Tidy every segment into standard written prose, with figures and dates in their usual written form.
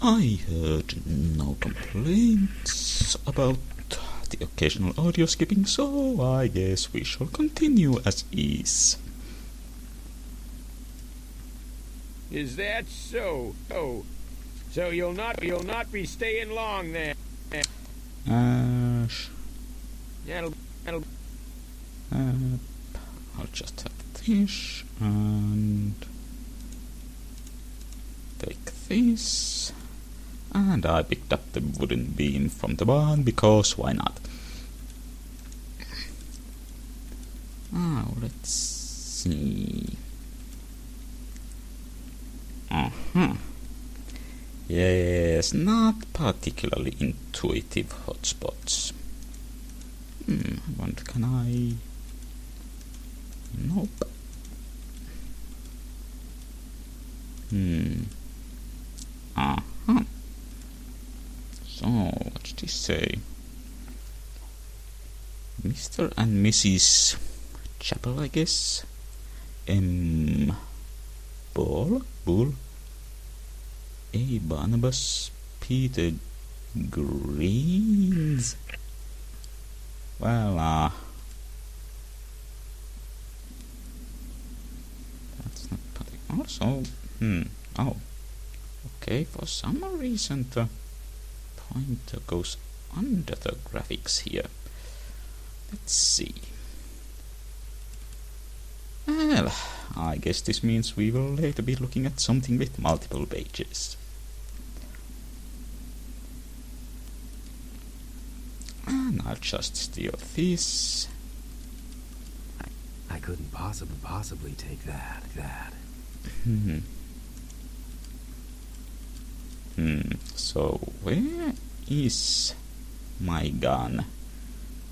I heard no complaints about the occasional audio skipping, so I guess we shall continue as is. Is that so? Oh, so you'll not be staying long then. I'll just have this and take this. And I picked up the wooden beam from the barn because why not? Now let's see. Yes, not particularly intuitive hotspots. I wonder, can I? Nope. So, what did he say? Mr. and Mrs. Chapel, I guess. Bull, A. Barnabas, Peter Greens. Well, that's not pretty. Also, okay, for some reason the pointer goes under the graphics here. Let's see. Well, I guess this means we will later be looking at something with multiple pages. And I'll just steal this. I couldn't possibly take that. So where is my gun?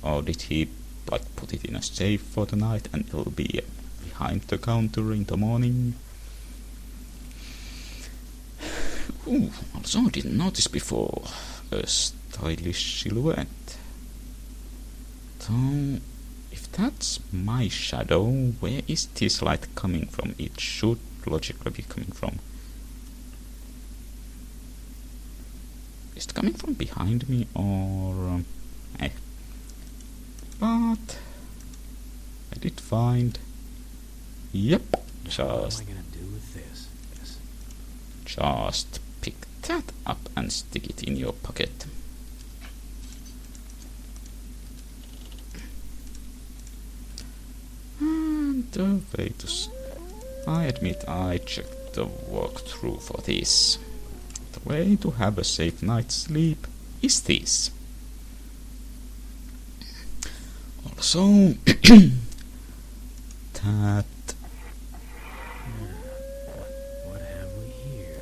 Or did he put it in a safe for the night and it'll be behind the counter in the morning? Ooh, also didn't notice before. A stylish silhouette. So, if that's my shadow, where is this light coming from? It should logically be coming from. Is it coming from behind me or... But I did find... Yep, just... What am I gonna do with this? Just pick that up and stick it in your pocket. And the way to... I admit I checked the walkthrough for this. The way to have a safe night's sleep is this. Also, that... What have we here?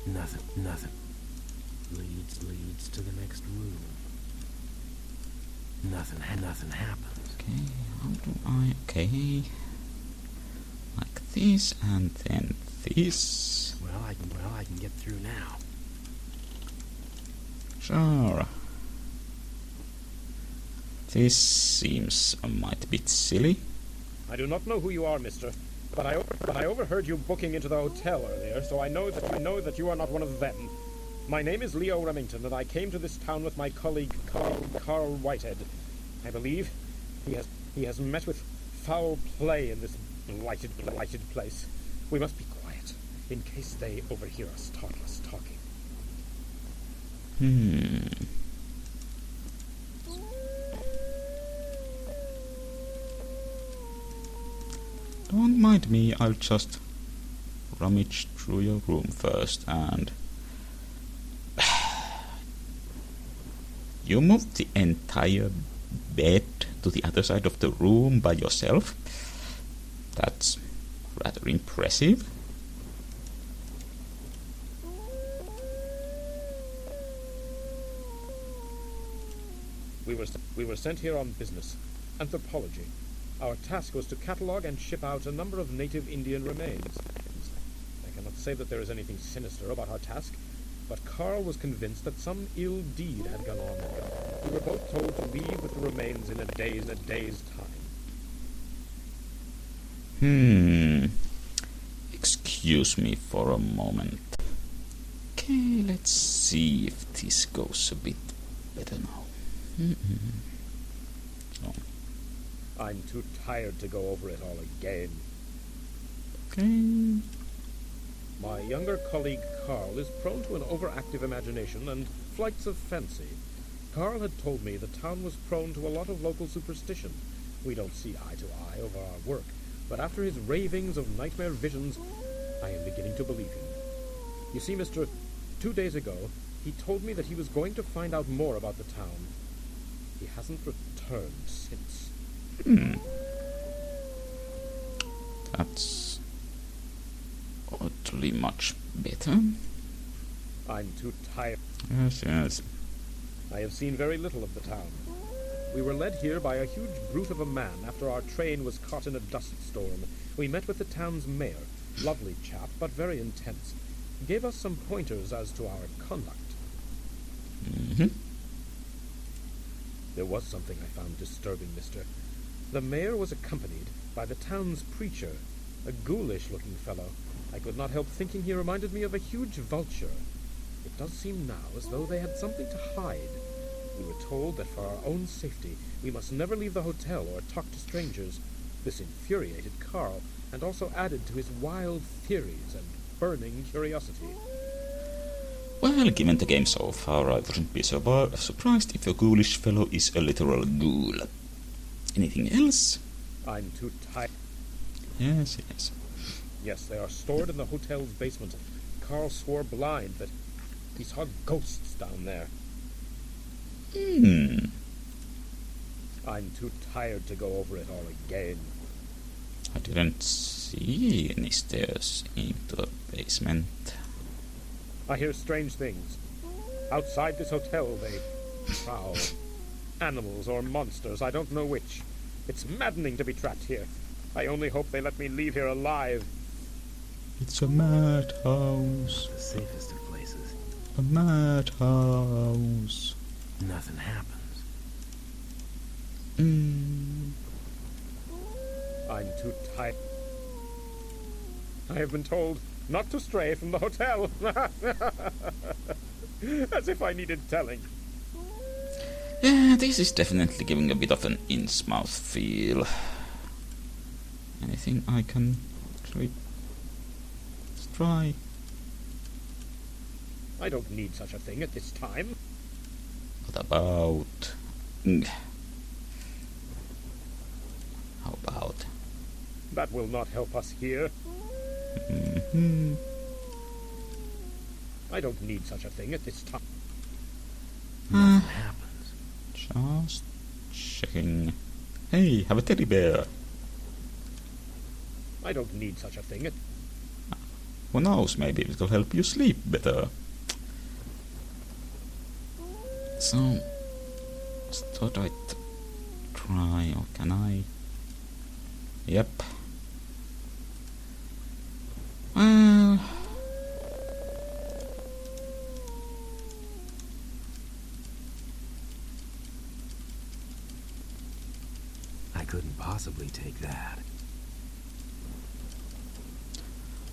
Nothing. Leads to the next room. Nothing happens. Okay, how do I... Okay. Like this, and then this. Well, I can get through now. Sure. This seems a mite bit silly. I do not know who you are, mister, but I overheard you booking into the hotel earlier, so I know that you are not one of them. My name is Leo Remington, and I came to this town with my colleague Carl Whitehead. I believe he has met with foul play in this blighted place. We must be quiet in case they overhear us talking. Don't mind me, I'll just rummage through your room first and... You moved the entire bed to the other side of the room by yourself? That's rather impressive. We were sent here on business. Anthropology. Our task was to catalogue and ship out a number of native Indian remains. I cannot say that there is anything sinister about our task, but Carl was convinced that some ill deed had gone on. We were both told to leave with the remains in a day's time. Excuse me for a moment. Okay, let's see if this goes a bit better now. So, I'm too tired to go over it all again. okay. My younger colleague Carl is prone to an overactive imagination and flights of fancy. Carl had told me the town was prone to a lot of local superstition. We don't see eye to eye over our work, but after his ravings of nightmare visions, I am beginning to believe him. You see, Mr. 2 days ago, he told me that he was going to find out more about the town. He hasn't returned since. That's oddly much better. I'm too tired. Yes. I have seen very little of the town. We were led here by a huge brute of a man after our train was caught in a dust storm. We met with the town's mayor. Lovely chap, but very intense. He gave us some pointers as to our conduct. There was something I found disturbing, mister. The mayor was accompanied by the town's preacher, a ghoulish-looking fellow. I could not help thinking he reminded me of a huge vulture. It does seem now as though they had something to hide. We were told that for our own safety, we must never leave the hotel or talk to strangers. This infuriated Carl, and also added to his wild theories and burning curiosity. Well, given the game so far, I wouldn't be surprised if a ghoulish fellow is a literal ghoul. Anything else? I'm too tired. Yes. Yes, they are stored in the hotel's basement. Carl swore blind that he saw ghosts down there. I'm too tired to go over it all again. I didn't see any stairs into the basement. I hear strange things. Outside this hotel, they prowl. Animals or monsters, I don't know which. It's maddening to be trapped here. I only hope they let me leave here alive. It's a madhouse. The safest of places. A madhouse. Nothing happens. I'm too tired. I have been told not to stray from the hotel. As if I needed telling. Yeah, this is definitely giving a bit of an Innsmouth feel. Anything I can actually try? I don't need such a thing at this time. What about... How about... That will not help us here. I don't need such a thing at this time. Nothing happens. Just checking. Hey, have a teddy bear. I don't need such a thing at... Who knows, maybe it'll help you sleep better. So, just thought I'd try, or can I? Yep. Well... I couldn't possibly take that.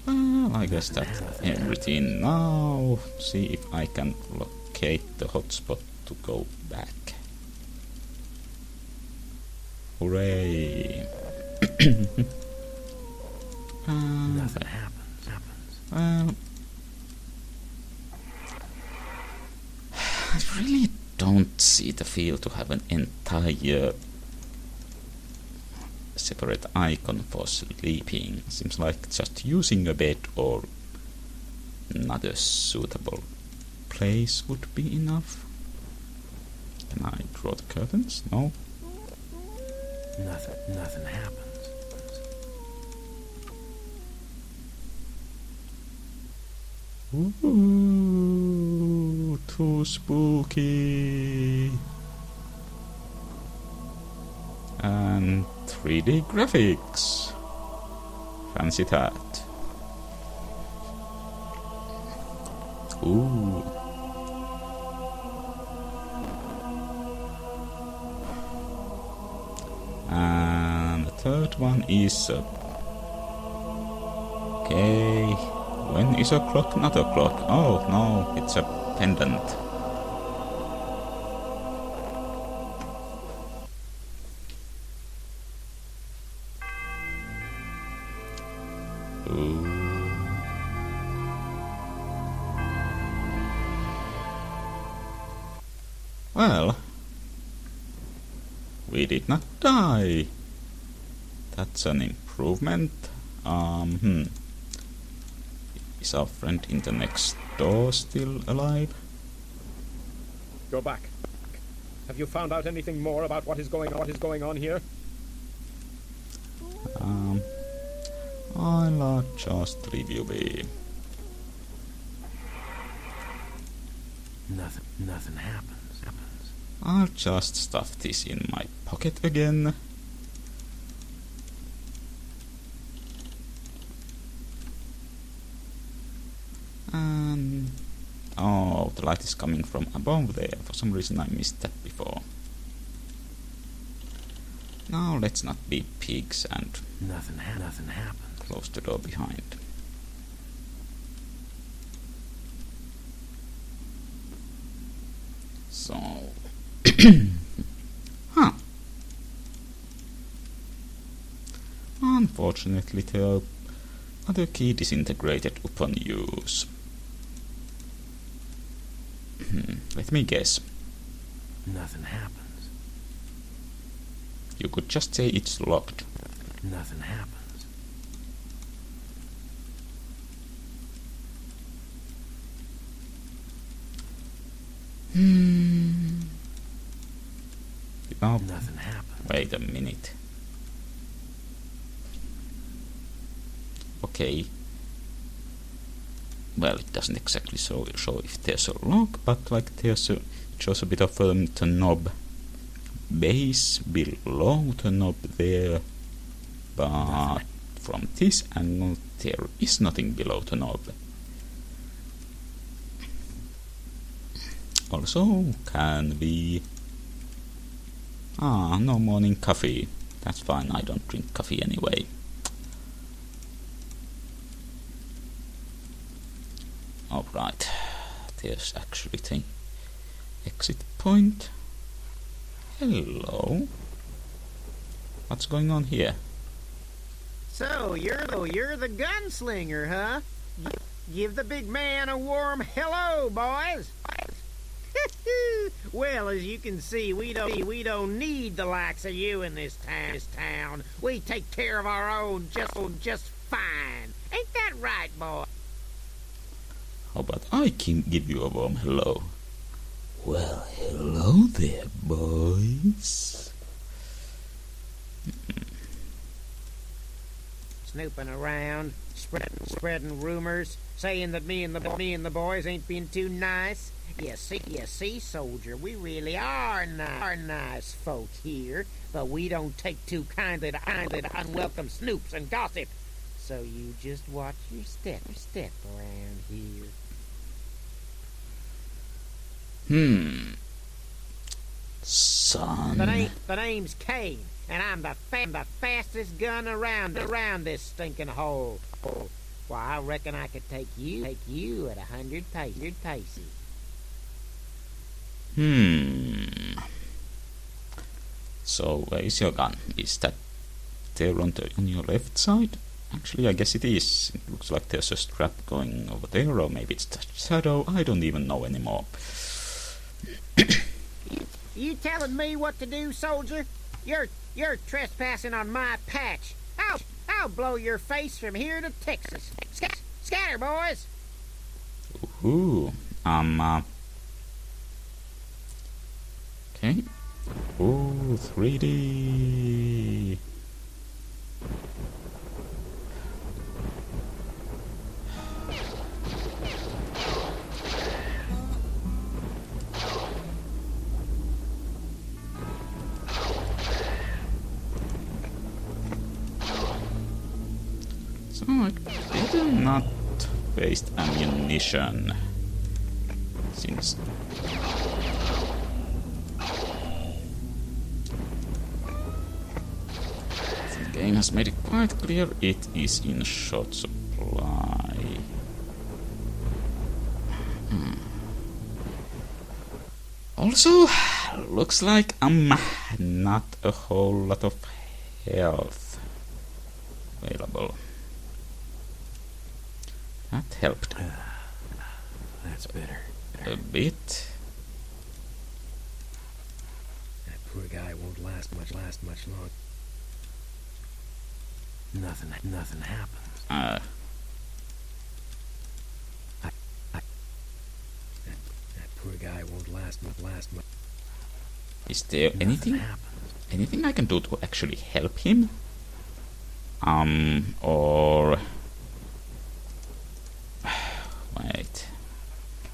Well, I guess that's everything now. See if I can locate the hotspot to go back. Hooray! Nothing happens. I really don't see the feel to have an entire separate icon for sleeping. Seems like just using a bed or another suitable place would be enough. Can I draw the curtains? No? Nothing happens. Ooh, too spooky. And 3D graphics. Fancy that. Ooh. And the third one is okay. When is a clock not a clock? Oh no, it's a pendant. Ooh. Well, we did not die. That's an improvement. Is our friend in the next door still alive? Go back. Have you found out anything more about what is going on here? I'll just review it. Nothing happens. I'll just stuff this in my pocket again. And oh, the light is coming from above there. For some reason I missed that before. Now let's not be pigs and Nothing happens. close the door behind. So, huh. Unfortunately, the other key disintegrated upon use. Let me guess. Nothing happens. You could just say it's locked. Nothing happens. Now, Nothing happens. wait a minute. Okay. Well, it doesn't exactly show if there's a lock, but like it shows a bit of the knob base below the knob there. But from this angle, there is nothing below the knob. Also, can we... no morning coffee. That's fine, I don't drink coffee anyway. Alright, there's actually the exit point. Hello. What's going on here? So, you're the gunslinger, huh? Give the big man a warm hello, boys. Well, as you can see, we don't need the likes of you in this town. We take care of our own just fine. Ain't that right, boy? How about I can give you a warm hello? Well, hello there, boys. Snooping around, spreading rumors, saying that me and the boys ain't being too nice. You see, soldier, we really are nice folk here, but we don't take too kindly to unwelcome snoops and gossip. So you just watch your step around here. Son. The name's Kane, and I'm the fastest gun around this stinking hole. Well, I reckon I could take you at 100 paces. So, where is your gun? Is that there on your left side? Actually, I guess it is. It looks like there's a strap going over there, or maybe it's the shadow. I don't even know anymore. You telling me what to do, soldier? You're trespassing on my patch. I'll blow your face from here to Texas. Scatter, boys. Ooh, okay. Ooh, 3D. So I better not waste ammunition, since the game has made it quite clear it is in short supply. Also, looks like I'm not a whole lot of health available. That helped That's better. a bit. That poor guy won't last much long. Nothing happens. Uh, That poor guy won't last much. is there Nothing anything happens. I can do to actually help him? Or wait.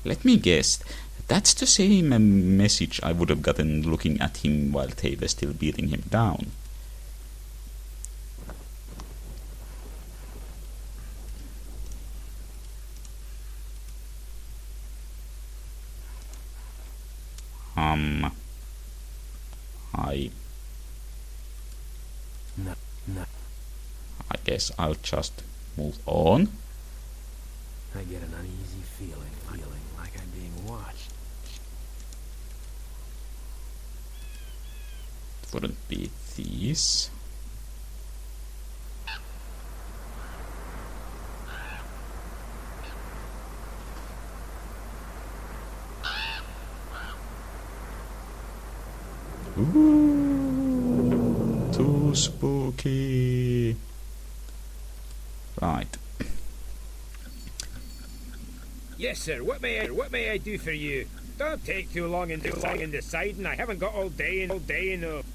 Let me guess. That's the same message I would have gotten looking at him while they were still beating him down. No. I guess I'll just move on. I get an uneasy feeling like I'm being watched. It wouldn't be these. Ooh, too spooky. Right. Yes, sir. What may I do for you? Don't take too long in deciding. I haven't got all day enough.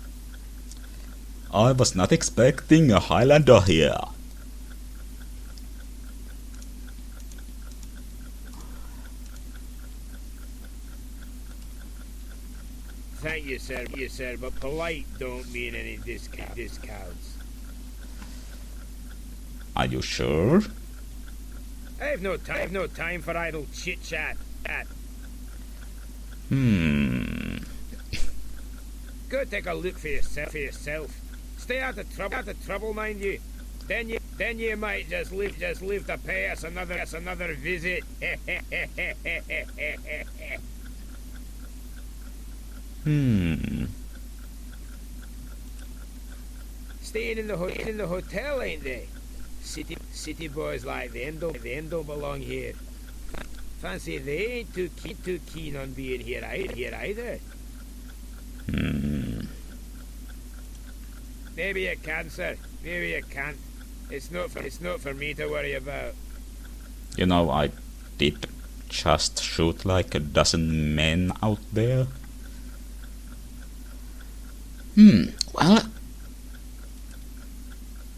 I was not expecting a Highlander here. Thank you, sir. But polite don't mean any discounts. Are you sure? I have no time for idle chit chat. Go take a look for yourself. Stay out of trouble, mind you. Then you might just live to pay us another visit. Staying in the hotel, ain't they? City boys like them don't belong here. Fancy they ain't too keen on being here either. Maybe you can, sir. Maybe you can't. It's not for me to worry about. You know, I did just shoot like a dozen men out there. Well,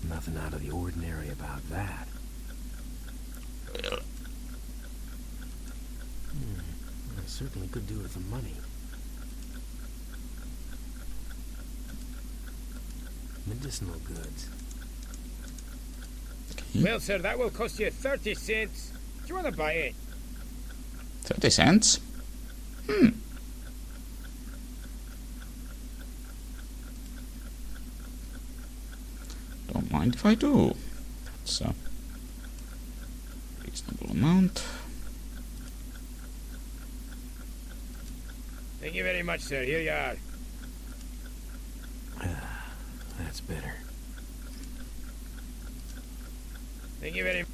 Nothing out of the ordinary about that. I certainly could do with the money. Medicinal goods. Well, sir, that will cost you 30 cents. Do you want to buy it? 30 cents? Don't mind if I do. That's a reasonable amount. Thank you very much, sir. Here you are. That's better. Thank you very much.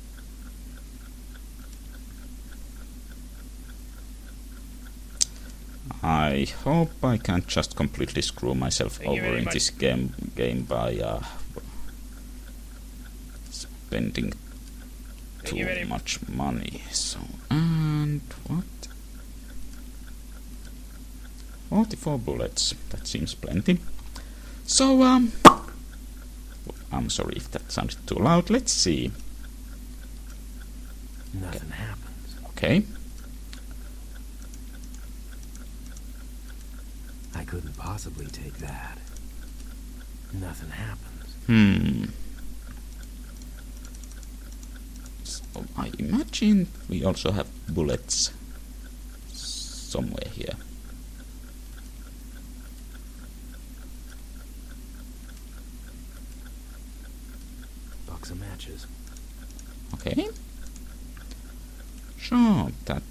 I hope I can't just completely screw myself Thank you over very in much. this game by spending Thank you very too much money. So, and what? 44 bullets. That seems plenty. So, I'm sorry if that sounded too loud. Let's see. Nothing happens. Okay. I couldn't possibly take that. Nothing happens. So I imagine we also have bullets somewhere here. Box of matches. Okay. So that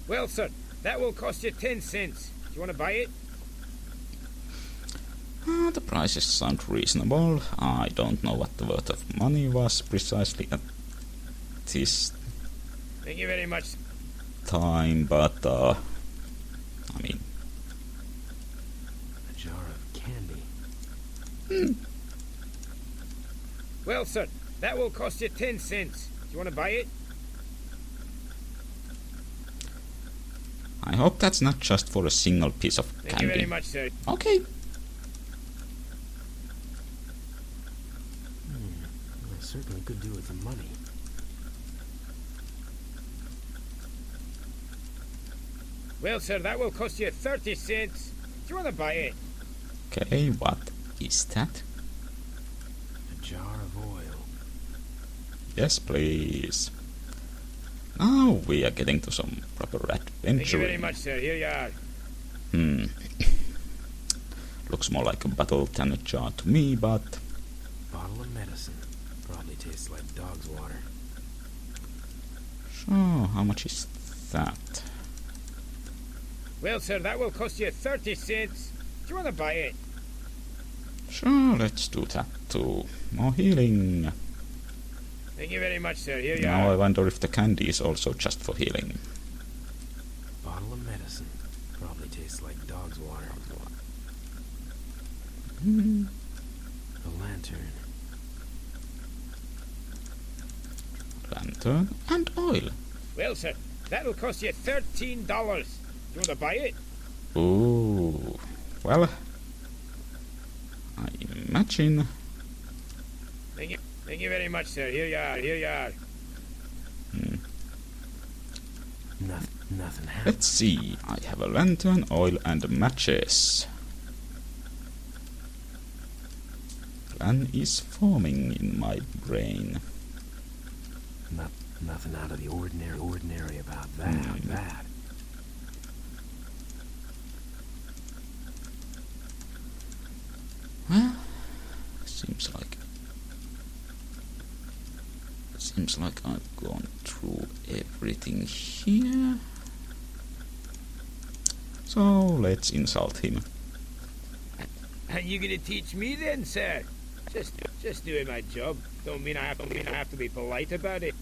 Well, sir, that will cost you 10 cents. Do you want to buy it? The prices sound reasonable. I don't know what the worth of money was precisely at this Thank you very much. time, but I mean, A jar of candy. Well, sir, that will cost you 10 cents. Do you want to buy it? I hope that's not just for a single piece of Thank candy. you very much, sir. Okay. I certainly could do with the money. Well, sir, that will cost you 30 cents. Do you want to buy it? Okay, what is that? A jar of oil. Yes, please. Now we are getting to some proper Thank you very adventuring. much, sir. Here you are. Looks more like a bottle than a jar to me, but Bottle of medicine. Probably tastes like dog's water. so how much is that? Well, sir, that will cost you 30 cents. Do you want to buy it? Sure, let's do that too. More healing. Thank you very much, sir. Here you Now I are. wonder if the candy is also just for healing. Bottle of medicine. Probably tastes like dog's water. A lantern. Lantern and oil. Well, sir, that'll cost you $13. Do you want to buy it? Ooh. Well, I imagine. Thank you very much, sir. Here you are. Here you are. Nothing happened. Let's see. I have a lantern, oil, and matches. Plan is forming in my brain. Nothing out of the ordinary about that. Well, seems like I've gone through everything here. So let's insult him. And you gonna teach me then, sir? Just doing my job. Don't mean I have to be polite about it.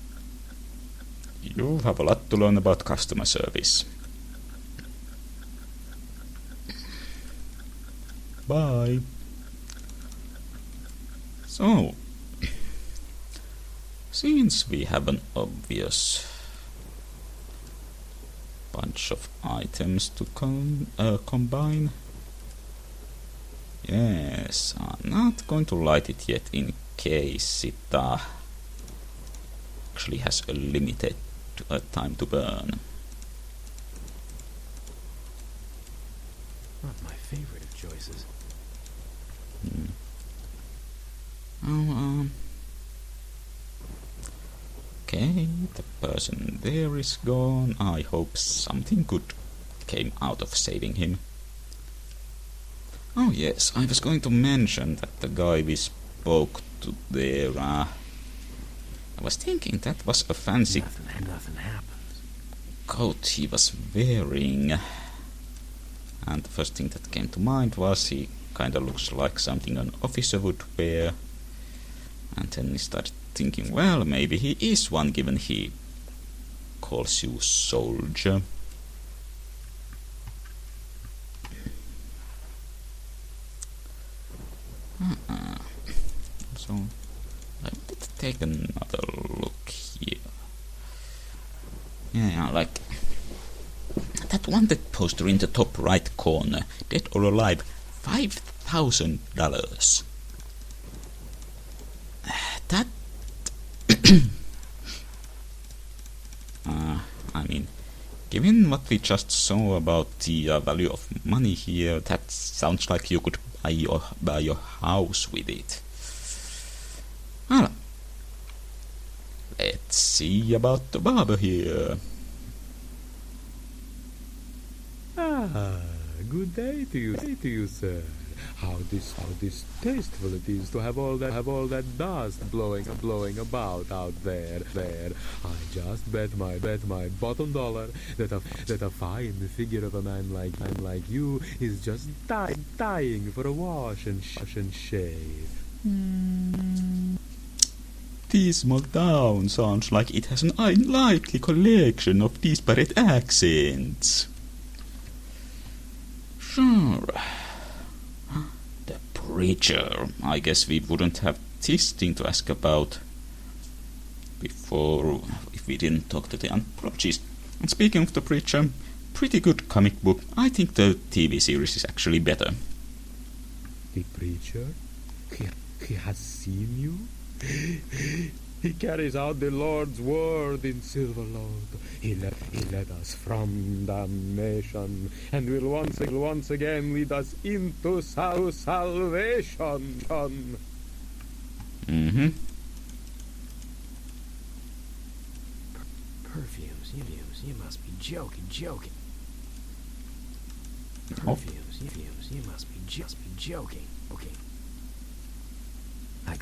You have a lot to learn about customer service. Bye. So, since we have an obvious bunch of items to combine, yes, I'm not going to light it yet in case it actually has a limited time to burn. Not my favorite of choices. Okay, the person there is gone. I hope something good came out of saving him. Oh yes, I was going to mention that the guy we spoke to there, I was thinking that was a fancy Nothing happens. coat he was wearing. And the first thing that came to mind was he kinda looks like something an officer would wear. And then he started thinking, well, maybe he is one, given he calls you soldier. So, I wanted to take another look here. Yeah, like that wanted poster in the top right corner, dead or alive, $5,000. That I mean, given what we just saw about the value of money here, that sounds like you could buy your house with it. Well, let's see about the barber here. Ah, good day to you, sir. how distasteful it is to have all that dust blowing about out there. I just bet my bottom dollar that a fine figure of a man like you is just dying for a wash and shave. This small town sounds like it has an unlikely collection of disparate accents. Sure. The preacher. I guess we wouldn't have this thing to ask about before if we didn't talk to the anthropologist. And speaking of the preacher, pretty good comic book. I think the TV series is actually better. The preacher? He has seen you? He carries out the Lord's word in Silverload. He led us from damnation and will once again lead us into salvation. Mm-hmm. Perfumes, you must be joking. Oh. Perfumes, you must be joking. Okay. I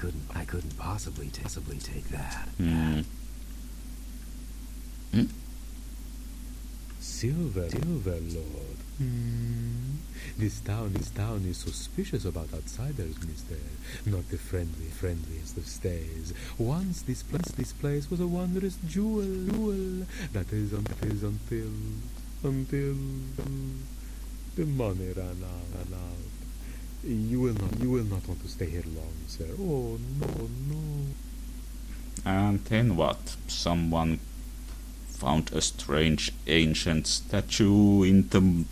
couldn't possibly take that. Silverload. This town is suspicious about outsiders, mister. Not the friendliest of stays. Once this place was a wondrous jewel. That is until the money ran out. You will not want to stay here long, sir. Oh no. And then what? Someone found a strange ancient statue in the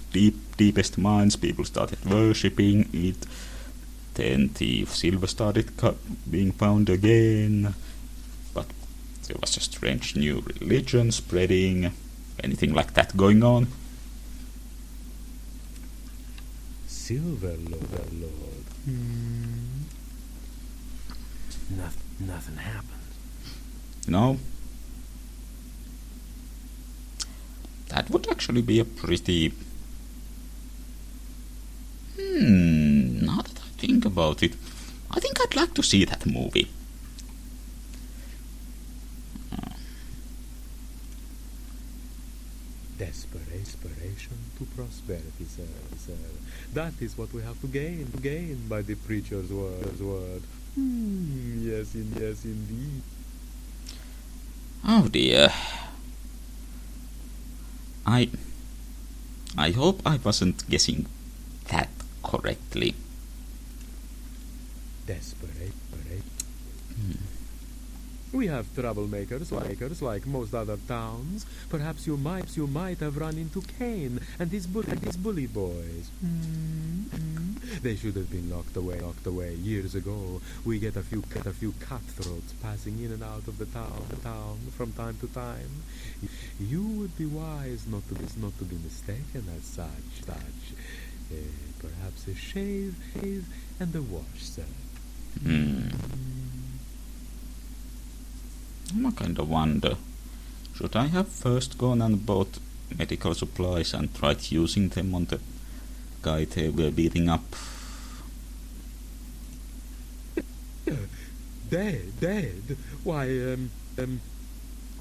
deepest mines. People started worshipping it. Then the silver started being found again. But there was a strange new religion spreading. Anything like that going on? Silverload. Nothing happened. No. That would actually be a pretty... now that I think about it, I think I'd like to see that movie. Desperation to prosperity, sir. That is what we have to gain by the preacher's word. Yes, indeed. Oh dear. I hope I wasn't guessing that correctly. Desperate. We have troublemakers like most other towns. Perhaps you might have run into Cain and his bully boys. They should have been locked away years ago. We get a few cutthroats passing in and out of the town from time to time. You would be wise not to be mistaken as such. Perhaps a shave and a wash, sir. I kind of wonder, should I have first gone and bought medical supplies and tried using them on the guy they were beating up? Dead? Why,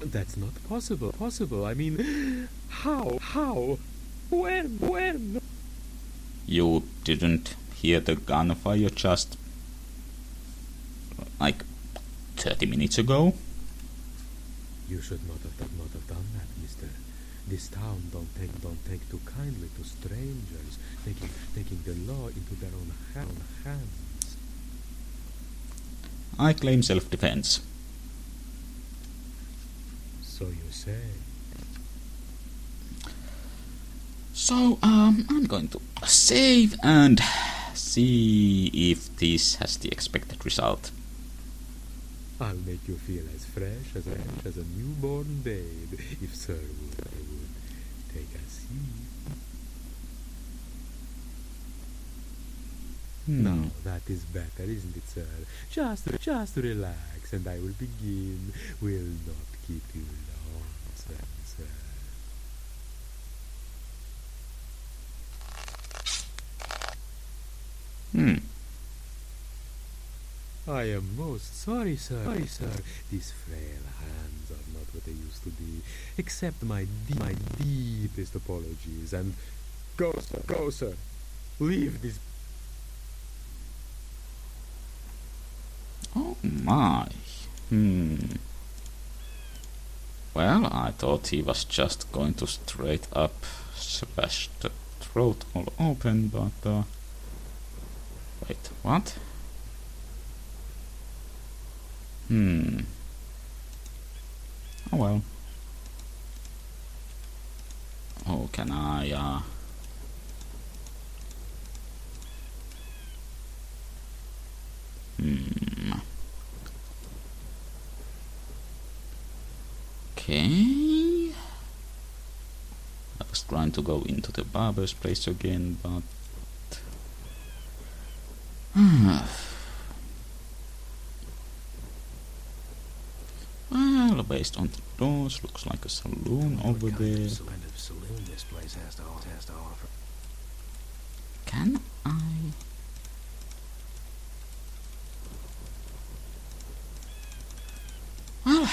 that's not possible. I mean, how? When? You didn't hear the gunfire just like 30 minutes ago? You should not have done that, mister. This town don't take too kindly to strangers, taking the law into their own hands. I claim self-defense. So you say. So, I'm going to save and see if this has the expected result. I'll make you feel as fresh as a newborn babe, if sir would take a seat. Now that is better, isn't it, sir? Just relax, and I will begin. Will not keep you long, sir. Hmm. I am most sorry, sir. Sorry, sir. These frail hands are not what they used to be. Accept my deepest apologies and go, sir. Go, sir. Leave this. Oh my. Well, I thought he was just going to straight up smash the throat all open, but wait, what? Oh well. Oh, can I, Okay. I was trying to go into the barber's place again, but well, based on the doors, looks like a saloon over there. Saloon this place has to offer. Can I? Well,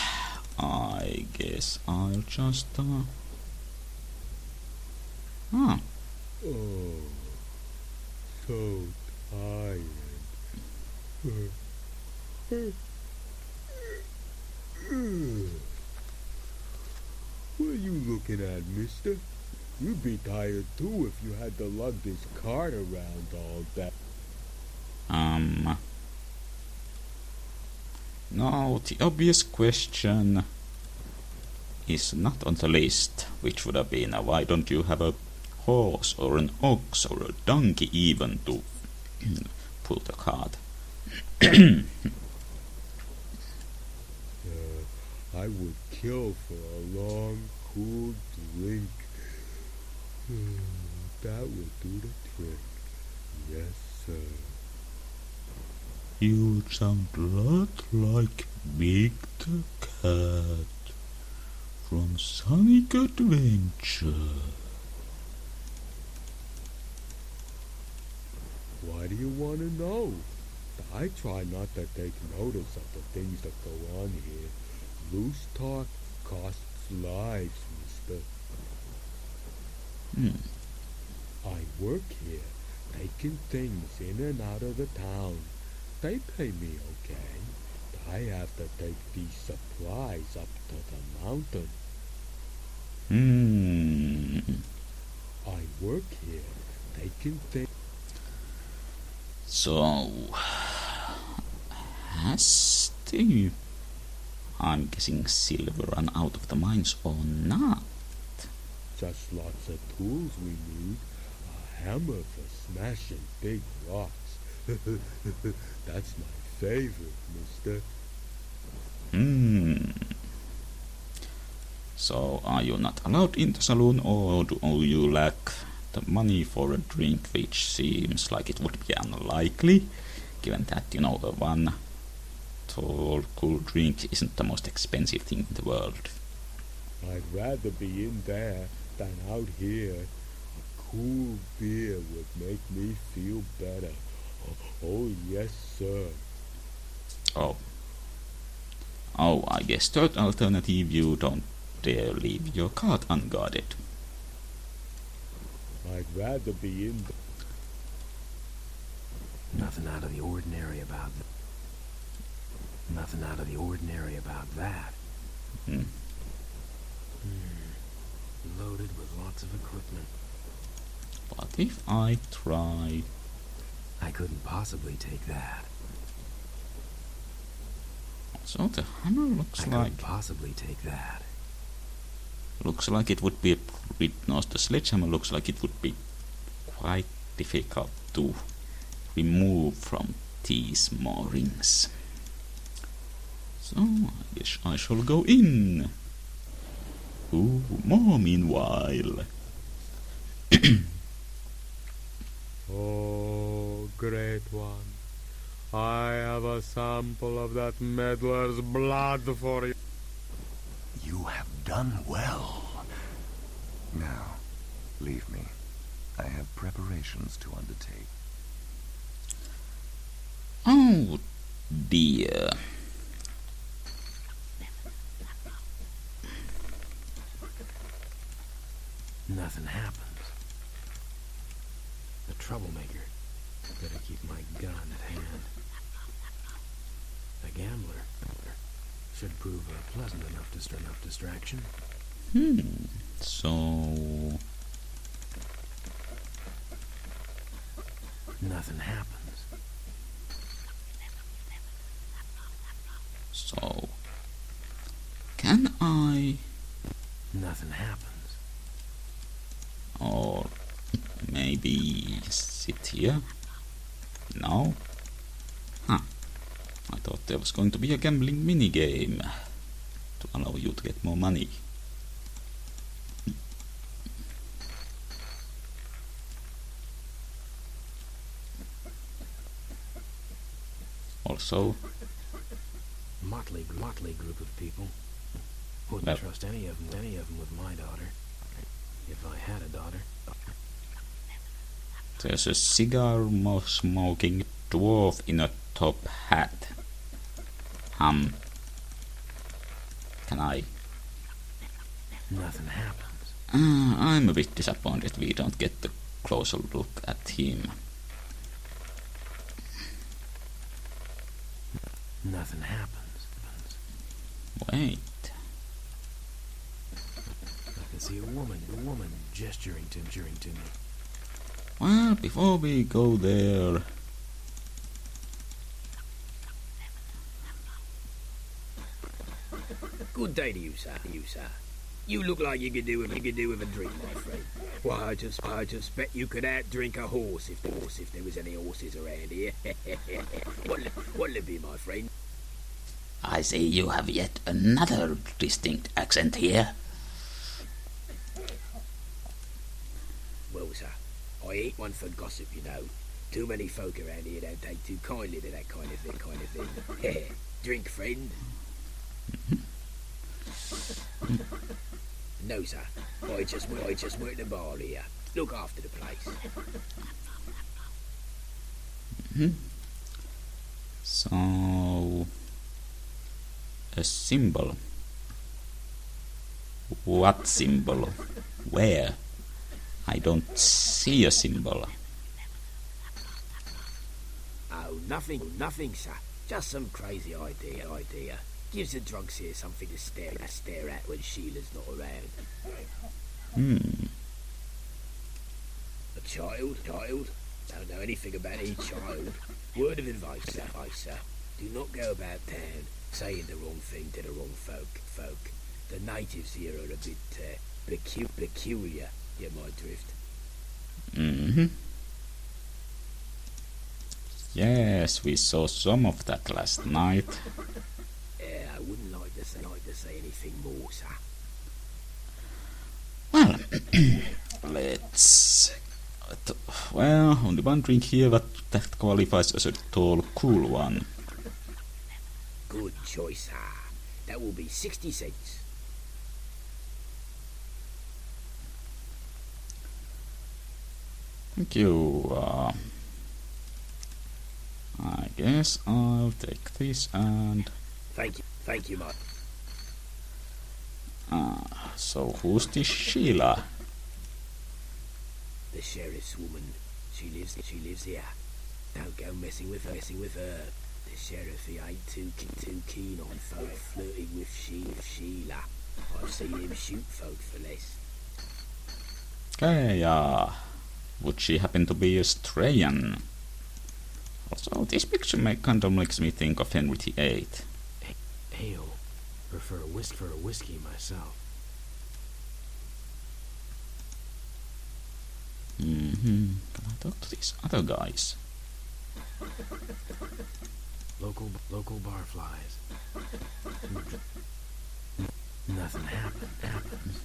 I guess I'll just Oh, so tired. What are you looking at, mister? You'd be tired too if you had to lug this cart around all day. No, the obvious question is not on the list, which would have been, why don't you have a horse or an ox or a donkey even to pull the cart? I would kill for a long, cool drink. That would do the trick. Yes, sir. You sound a lot like Big the Cat from Sonic Adventure. Why do you want to know? I try not to take notice of the things that go on here. Loose talk costs lives, mister. I work here, taking things in and out of the town. They pay me okay. I have to take these supplies up to the mountain. I work here, taking things. So, has the, I'm guessing, silver run out of the mines or not? Just lots of tools we need. A hammer for smashing big rocks. That's my favorite, mister. So, are you not allowed in the saloon, or do you lack the money for a drink, which seems like it would be unlikely, given that, you know, one tall, cool drink isn't the most expensive thing in the world? I'd rather be in there than out here. A cool beer would make me feel better. Oh, yes, sir. Oh, I guess third alternative, you don't dare leave your cart unguarded. I'd rather be in Nothing out of the ordinary about that. Nothing out of the ordinary about that. Loaded with lots of equipment. What if I try? I couldn't possibly take that. So the hammer looks I like... couldn't possibly take that. Looks like it would be no, the sledgehammer looks like it would be quite difficult to remove from these moorings. So I guess I shall go in. Ooh, more meanwhile. Oh, great one. I have a sample of that meddler's blood for you. You have done well. Now, leave me. I have preparations to undertake. Oh dear. Nothing happens. The troublemaker. Better keep my gun at hand. A gambler. Should prove a pleasant enough distraction. So... Nothing happens. So... Can I... Nothing happens. Or... Maybe... sit here? No? Huh. I thought there was going to be a gambling minigame to allow you to get more money. Also, Motley group of people. Wouldn't Well- trust any of them with my daughter. If I had a daughter. there's a cigar-smoking dwarf in a top hat. Can I? Nothing happens. I'm a bit disappointed we don't get the closer look at him. Nothing happens. Wait. I can see a woman gesturing to me. Well, before we go there... Good day to you, sir. You look like you could do with a drink, my friend. Why, I just bet you could outdrink a horse if there was any horses around here. What'll it be, my friend? I see you have yet another distinct accent here. Well, sir, I ain't one for gossip, you know. Too many folk around here don't take too kindly to that kind of thing. Drink, friend. No, sir. I just work the bar here. Look after the place. So... a symbol. What symbol? Where? I don't see a symbol. Oh, nothing, sir. Just some crazy idea. Gives the drunks here something to stare at when Sheila's not around. A child? Don't know anything about any child. Word of advice, sir. Do not go about town saying the wrong thing to the wrong folk. The natives here are a bit peculiar, you might drift. Yes, we saw some of that last night. Yeah, I wouldn't like to say anything more, sir. Well, let's... Well, only one drink here, but that qualifies as a tall, cool one. Good choice, sir. That will be 60 cents. Thank you. I guess I'll take this and... Thank you, Mike. So who's this Sheila? The sheriff's woman. She lives here. Don't go messing with her. The sheriff, he ain't too keen on folk flirting with Sheila. I've seen him shoot folk for less. Okay, would she happen to be Australian? Also, this picture kind of makes me think of Henry VIII. Ale. Prefer a whiskey myself. Can I talk to these other guys? Local barflies. Nothing happens.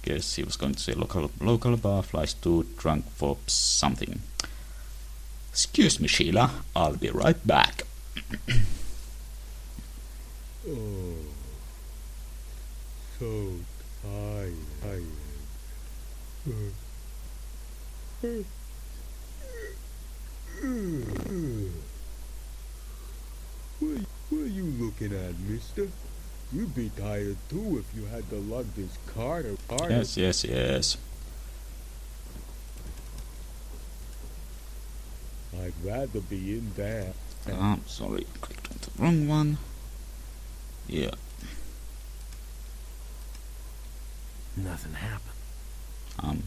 Guess he was going to say local barflies too drunk for something. Excuse me, Sheila. I'll be right back. Oh, so tired. mister. You'd be tired too if you had to lug this cart. Yes. I'd rather be in there. Sorry, clicked on the wrong one. Yeah. Nothing happened.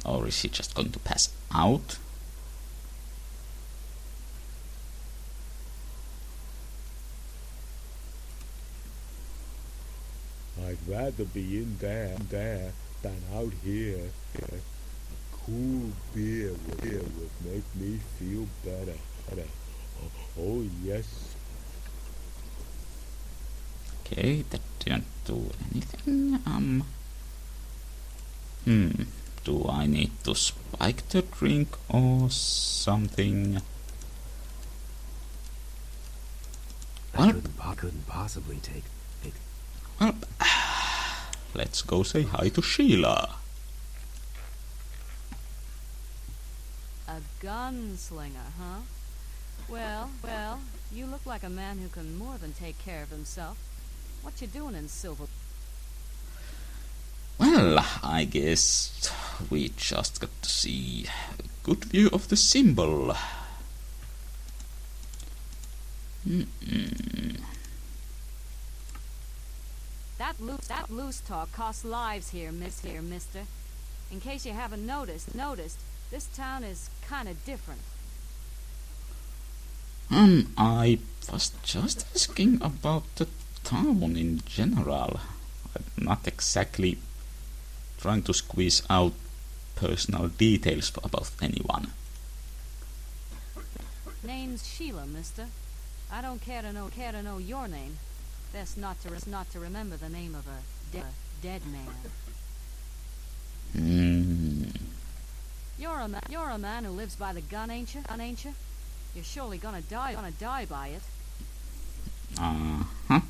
Or is he just going to pass out? I'd rather be in there than out here. Cool beer would make me feel better. Oh yes. Okay, that didn't do anything. Do I need to spike the drink or something? I couldn't possibly take. Well, let's go say hi to Sheila. A gunslinger, huh? Well, you look like a man who can more than take care of himself. What you doing in Silverload? Well, I guess we just got to see a good view of the symbol. That loose talk costs lives here, mister. In case you haven't noticed, this town is kinda different. I was just asking about the town in general. I'm not exactly trying to squeeze out personal details about anyone. Name's Sheila, mister. I don't care to know your name. Best not to remember the name of a dead man. You're a man who lives by the gun, ain't you? You're surely gonna die by it. Uh-huh.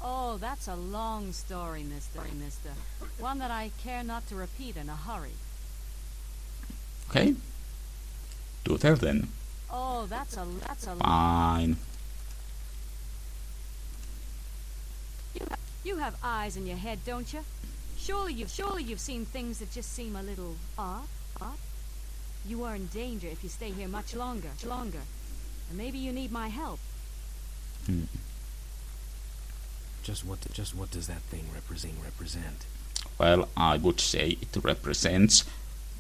Oh, that's a long story, mister. One that I care not to repeat in a hurry. Okay. Do tell then. Oh, that's a Fine. You have eyes in your head, don't you? Surely you've seen things that just seem a little odd. You are in danger if you stay here much longer. And maybe you need my help. Just what does that thing represent? Well, I would say it represents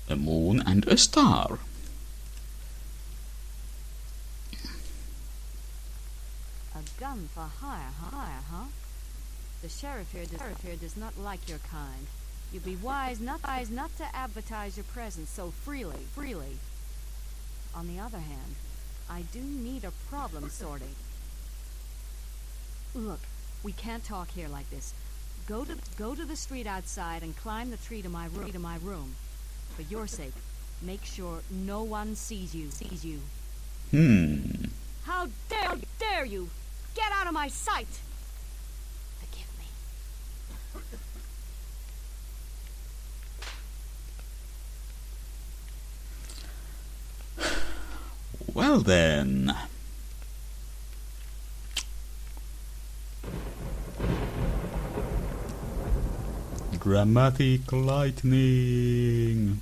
a moon and a star. A gun for hire, huh? The sheriff here does not like your kind. You'd be wise not to advertise your presence so freely. On the other hand, I do need a problem sorting. Look, we can't talk here like this. Go to the street outside and climb the tree to my room. For your sake, make sure no one sees you. How dare you! Get out of my sight! Forgive me. Well then. Dramatic lightning.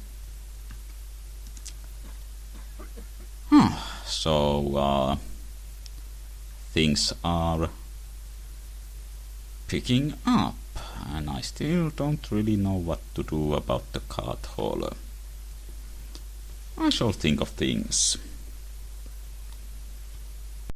So, things are picking up, and I still don't really know what to do about the cart hauler. I shall think of things.